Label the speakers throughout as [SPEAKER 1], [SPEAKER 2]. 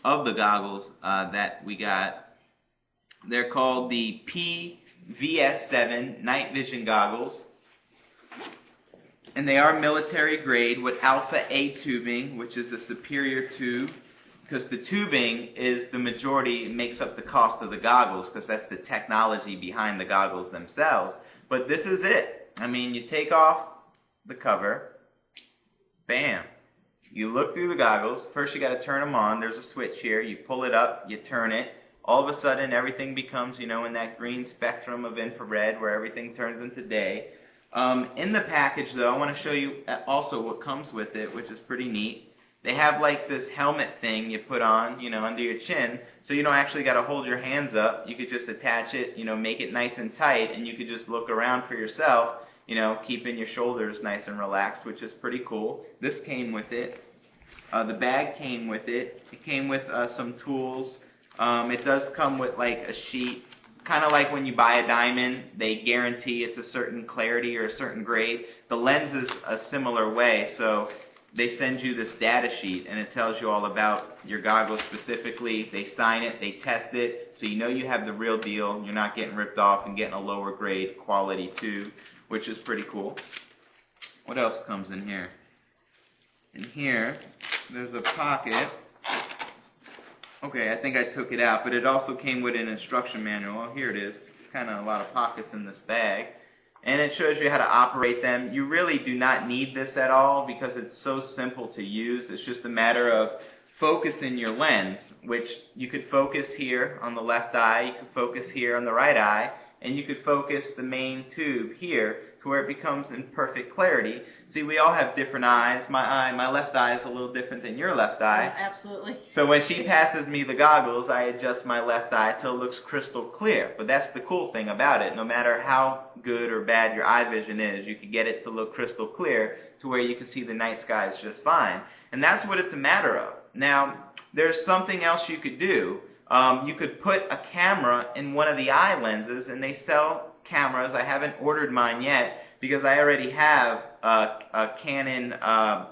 [SPEAKER 1] of the goggles that we got. They're called the PVS-7 Night Vision Goggles. And they are military grade with alpha A tubing, which is a superior tube, because the tubing is the majority, makes up the cost of the goggles, because that's the technology behind the goggles themselves. But this is it. I mean, you take off the cover, bam. You look through the goggles. First you got to turn them on. There's a switch here. You pull it up, you turn it. All of a sudden everything becomes, you know, in that green spectrum of infrared where everything turns into day. In the package though, I want to show you also what comes with it, which is pretty neat. They have like this helmet thing you put on, you know, under your chin, so you don't actually got to hold your hands up. You could just attach it, you know, make it nice and tight, and you could just look around for yourself, you know, keeping your shoulders nice and relaxed, which is pretty cool. This came with it. The bag came with it. It came with some tools. It does come with like a sheet, kind of like when you buy a diamond, they guarantee it's a certain clarity or a certain grade. The lens is a similar way, so they send you this data sheet and it tells you all about your goggles specifically. They sign it, they test it, so you know you have the real deal. You're not getting ripped off and getting a lower grade quality tube, which is pretty cool. What else comes in here? In here, there's a pocket. Okay, I think I took it out, but it also came with an instruction manual. Oh, here it is. Kind of a lot of pockets in this bag. And it shows you how to operate them. You really do not need this at all because it's so simple to use. It's just a matter of focusing your lens, which you could focus here on the left eye, you could focus here on the right eye, and you could focus the main tube here to where it becomes in perfect clarity. See, we all have different eyes. My left eye is a little different than your left eye.
[SPEAKER 2] Yeah, absolutely.
[SPEAKER 1] So when she passes me the goggles, I adjust my left eye till it looks crystal clear. But that's the cool thing about it. No matter how good or bad your eye vision is, you can get it to look crystal clear to where you can see the night skies just fine. And that's what it's a matter of. Now, there's something else you could do. You could put a camera in one of the eye lenses, and they sell cameras. I haven't ordered mine yet because I already have a Canon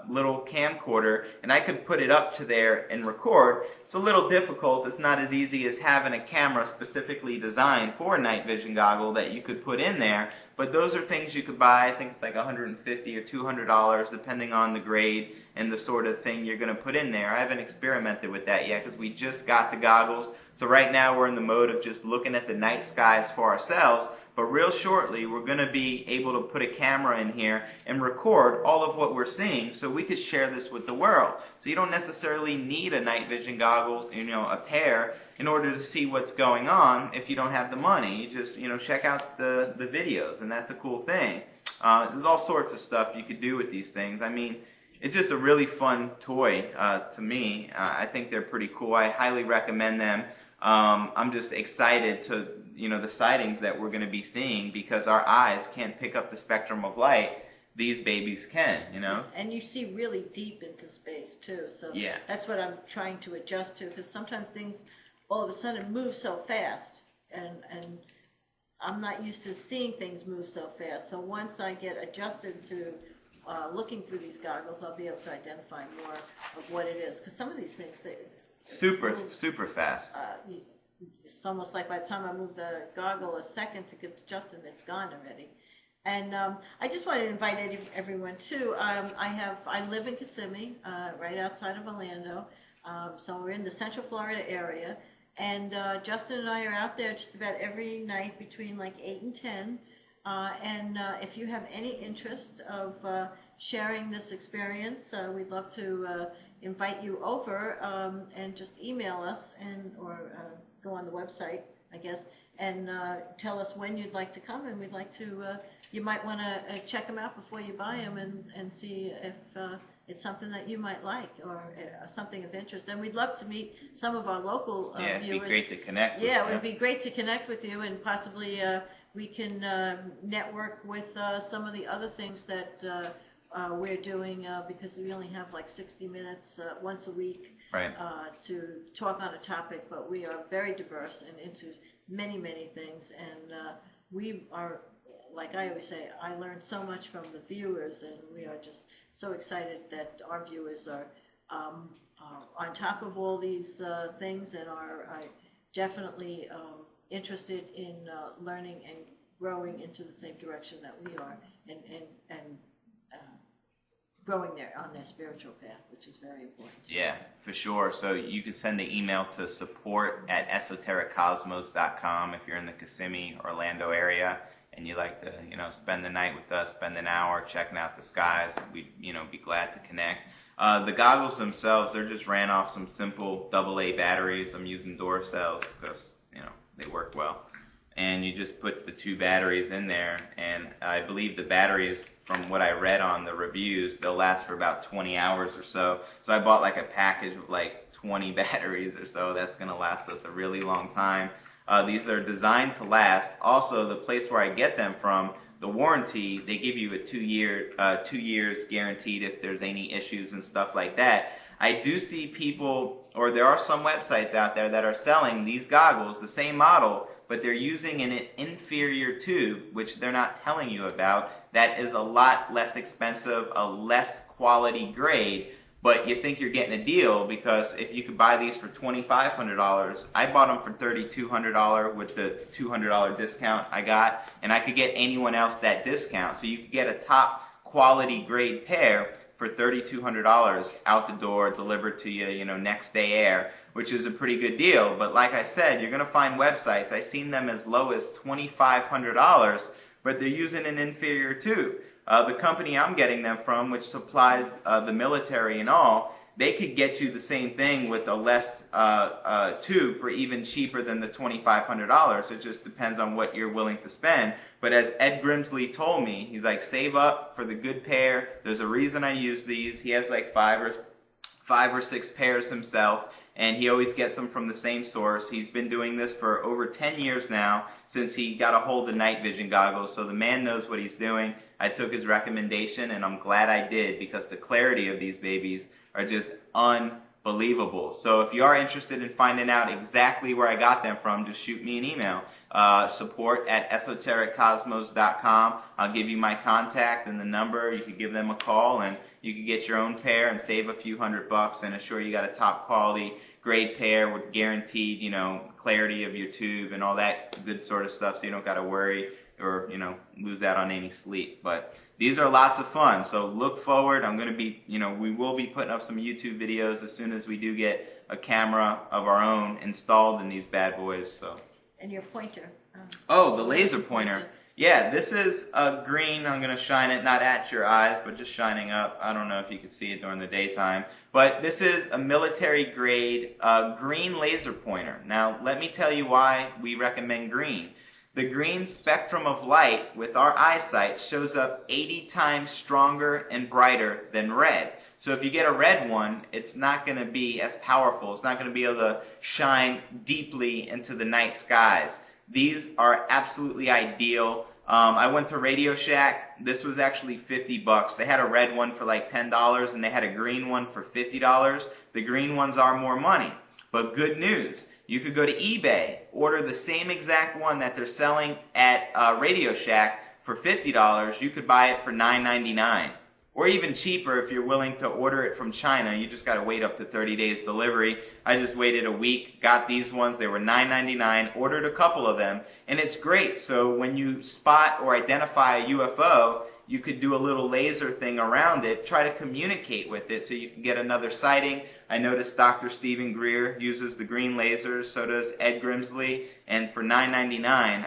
[SPEAKER 1] little camcorder, and I could put it up to there and record. It's a little difficult. It's not as easy as having a camera specifically designed for a night vision goggle that you could put in there, but those are things you could buy. I think it's like $150 or $200 depending on the grade and the sort of thing you're going to put in there. I haven't experimented with that yet because we just got the goggles, so right now we're in the mode of just looking at the night skies for ourselves. But real shortly, we're going to be able to put a camera in here and record all of what we're seeing so we could share this with the world. So you don't necessarily need a night vision goggles, you know, a pair, in order to see what's going on if you don't have the money. You just, you know, check out the videos, and that's a cool thing. There's all sorts of stuff you could do with these things. I mean, it's just a really fun toy to me. I think they're pretty cool. I highly recommend them. I'm just excited to, you know, the sightings that we're going to be seeing because our eyes can't pick up the spectrum of light. These babies can, you know.
[SPEAKER 2] And you see really deep into space too. So
[SPEAKER 1] yeah,
[SPEAKER 2] that's what I'm trying to adjust to, because sometimes things all of a sudden move so fast, and I'm not used to seeing things move so fast. So once I get adjusted to looking through these goggles, I'll be able to identify more of what it is. Because some of these things, they
[SPEAKER 1] super fast.
[SPEAKER 2] It's almost like by the time I move the goggle a second to give to Justin, it's gone already. And I just wanted to invite everyone too. I live in Kissimmee, right outside of Orlando. So we're in the Central Florida area. And Justin and I are out there just about every night between like 8 and 10. If you have any interest of sharing this experience, we'd love to invite you over and just email us or go on the website, I guess, and tell us when you'd like to come, and we'd like to, you might want to check them out before you buy them and see if it's something that you might like or something of interest. And we'd love to meet some of our local viewers.
[SPEAKER 1] Yeah, it'd be great to connect with you.
[SPEAKER 2] Yeah, it would be great to connect with you, and possibly we can network with some of the other things that we're doing because we only have like 60 minutes once a week to talk on a topic, but we are very diverse and into many things, and we are, like I always say, I learned so much from the viewers, and we are just so excited that our viewers are on top of all these things and are definitely interested in learning and growing into the same direction that we are, and growing on their spiritual path, which is very important.
[SPEAKER 1] Yeah, for sure. So you can send the email to support@esotericcosmos.com if you're in the Kissimmee, Orlando area and you like to, spend the night with us, spend an hour checking out the skies. We'd, be glad to connect. The goggles themselves, they're just ran off some simple AA batteries. I'm using Duracells because, they work well. And you just put the 2 batteries in there, and I believe the batteries, from what I read on the reviews, they'll last for about 20 hours or so. So I bought like a package of like 20 batteries or so. That's going to last us a really long time. These are designed to last. Also, the place where I get them from, the warranty, they give you a 2 years guaranteed if there's any issues and stuff like that. I do see people, or there are some websites out there that are selling these goggles, the same model, but they're using an inferior tube, which they're not telling you about, that is a lot less expensive, a less quality grade, but you think you're getting a deal because if you could buy these for $2,500, I bought them for $3,200 with the $200 discount I got, and I could get anyone else that discount. So you could get a top quality grade pair for $3,200 out the door, delivered to you, next day air, which is a pretty good deal. But like I said, you're going to find websites, I've seen them as low as $2,500, but they're using an inferior tube. The company I'm getting them from, which supplies the military and all, they could get you the same thing with a less tube for even cheaper than the $2,500. It just depends on what you're willing to spend. But as Ed Grimsley told me, he's like, save up for the good pair. There's a reason I use these. He has like five or six pairs himself, and he always gets them from the same source. He's been doing this for over 10 years now, since he got a hold of night vision goggles, so the man knows what he's doing. I took his recommendation, and I'm glad I did, because the clarity of these babies are just unbelievable. So if you are interested in finding out exactly where I got them from, just shoot me an email. Support@esotericcosmos.com. I'll give you my contact and the number. You could give them a call, and you could get your own pair and save a few $100 and assure you got a top quality grade pair with guaranteed, clarity of your tube and all that good sort of stuff, so you don't got to worry or, lose out on any sleep. But these are lots of fun, so look forward. I'm going to be, we will be putting up some YouTube videos as soon as we do get a camera of our own installed in these bad boys. So.
[SPEAKER 2] And your pointer.
[SPEAKER 1] Oh, the laser pointer. Yeah, this is a green. I'm going to shine it, not at your eyes, but just shining up. I don't know if you can see it during the daytime. But this is a military grade green laser pointer. Now, let me tell you why we recommend green. The green spectrum of light with our eyesight shows up 80 times stronger and brighter than red. So if you get a red one, it's not going to be as powerful. It's not going to be able to shine deeply into the night skies. These are absolutely ideal. I went to Radio Shack. This was actually $50. They had a red one for like $10, and they had a green one for $50. The green ones are more money. But good news, you could go to eBay, order the same exact one that they're selling at Radio Shack for $50. You could buy it for $9.99. Or even cheaper if you're willing to order it from China. You just got to wait up to 30 days delivery. I just waited a week, got these ones. They were $9.99, ordered a couple of them, and it's great. So when you spot or identify a UFO, you could do a little laser thing around it, try to communicate with it so you can get another sighting. I noticed Dr. Stephen Greer uses the green lasers, so does Ed Grimsley, and for $9.99,